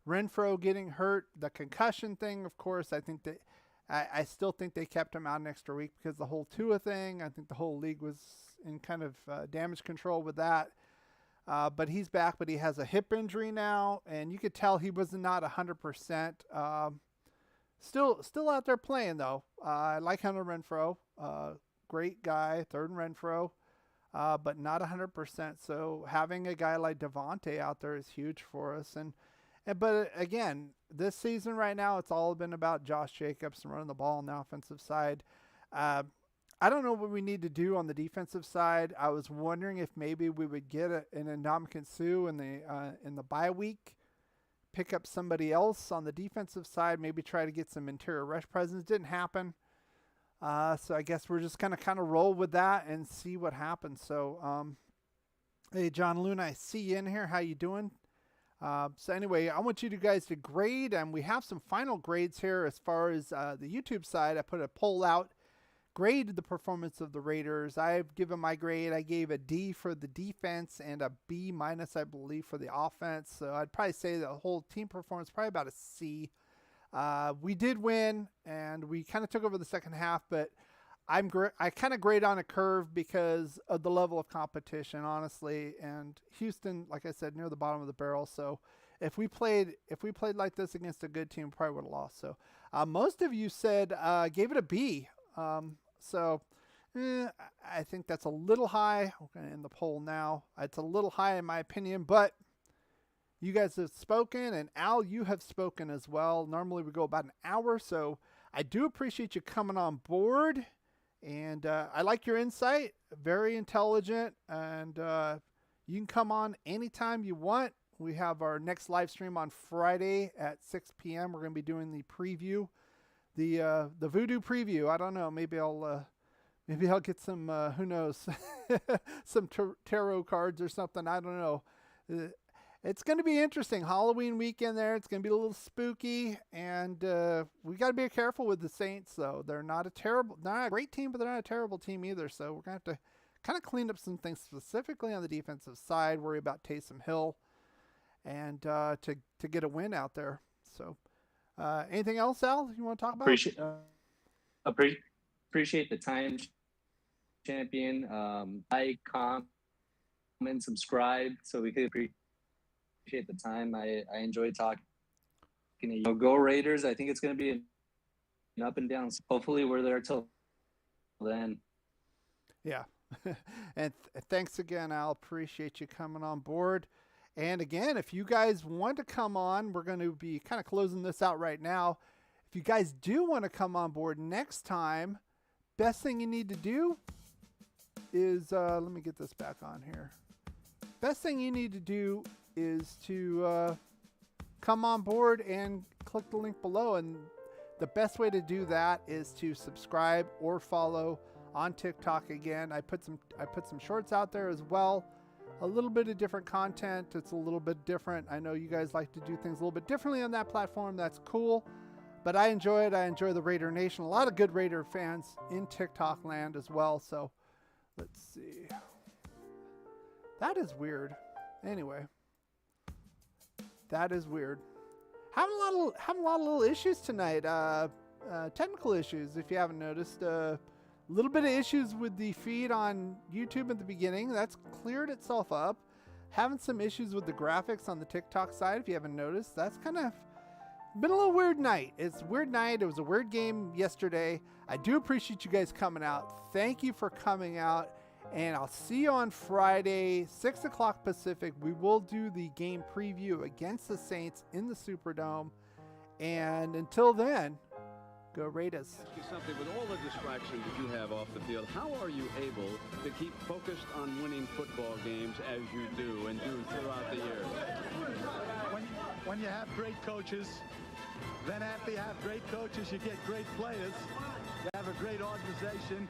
Renfro getting hurt, the concussion thing, of course. I still think they kept him out an extra week because the whole Tua thing. I think the whole league was in kind of damage control with that. But he's back, but he has a hip injury now, and you could tell he was not 100%. Still out there playing, though. I like Hunter Renfro. Great guy, third and Renfro, but not 100%. So having a guy like Devontae out there is huge for us. But again, this season right now, it's all been about Josh Jacobs and running the ball on the offensive side. I don't know what we need to do on the defensive side. I was wondering if maybe we would get an Ndamukong Suh in the bye week, pick up somebody else on the defensive side, maybe try to get some interior rush presence. Didn't happen. So I guess we're just going to kind of roll with that and see what happens. So, hey, John Luna, I see you in here. How you doing? So anyway, I want you guys to grade, and we have some final grades here as far as the YouTube side. I put a poll out, graded the performance of the Raiders. I've given my grade. I gave a D for the defense and a B minus, I believe, for the offense. So I'd probably say the whole team performance probably about a C. We did win, and we kind of took over the second half, but I kind of grade on a curve because of the level of competition, honestly. And Houston, like I said, near the bottom of the barrel. So if we played like this against a good team, we probably would have lost. So most of you said gave it a B. I think that's a little high. I'm going to end the poll now. It's a little high in my opinion, but you guys have spoken, and Al, you have spoken as well. Normally we go about an hour, so I do appreciate you coming on board. And I like your insight, very intelligent, and you can come on anytime you want. We have our next live stream on Friday at 6 p.m. We're going to be doing the preview, the Voodoo preview. I don't know. Maybe I'll get some who knows, some tarot cards or something. I don't know. It's going to be interesting. Halloween weekend there. It's going to be a little spooky, and we got to be careful with the Saints, though. They're not a great team, but they're not a terrible team either. So we're going to have to kind of clean up some things specifically on the defensive side, worry about Taysom Hill, and to get a win out there. So anything else, Al, you want to talk about? Appreciate the time, champion. Like, comment, subscribe, so we could appreciate the time. I enjoy talking to you. Go Raiders. I think it's going to be an up and down. So hopefully we're there till then. Yeah. And thanks again, Al. Appreciate you coming on board. And again, if you guys want to come on, we're going to be kind of closing this out right now. If you guys do want to come on board next time, best thing you need to do is, let me get this back on here. Best thing you need to do is to come on board and click the link below. And the best way to do that is to subscribe or follow on TikTok. Again, I put some shorts out there as well. A little bit of different content. It's a little bit different. I know you guys like to do things a little bit differently on that platform. That's cool. But I enjoy it. I enjoy the Raider Nation. A lot of good Raider fans in TikTok land as well. So let's see. That is weird. Anyway, that is weird. Having a lot of little issues tonight. Technical issues, if you haven't noticed. A little bit of issues with the feed on YouTube at the beginning. That's cleared itself up. Having some issues with the graphics on the TikTok side, if you haven't noticed. That's kind of been a little weird night. It's a weird night. It was a weird game yesterday. I do appreciate you guys coming out. Thank you for coming out. And I'll see you on Friday, 6 o'clock Pacific. We will do the game preview against the Saints in the Superdome. And until then, go Raiders. Ask you something, with all the distractions that you have off the field, how are you able to keep focused on winning football games as you do and do throughout the year? When you have great coaches, then after you have great coaches, you get great players. You have a great organization,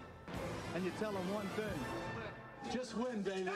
and you tell them one thing: just win, baby.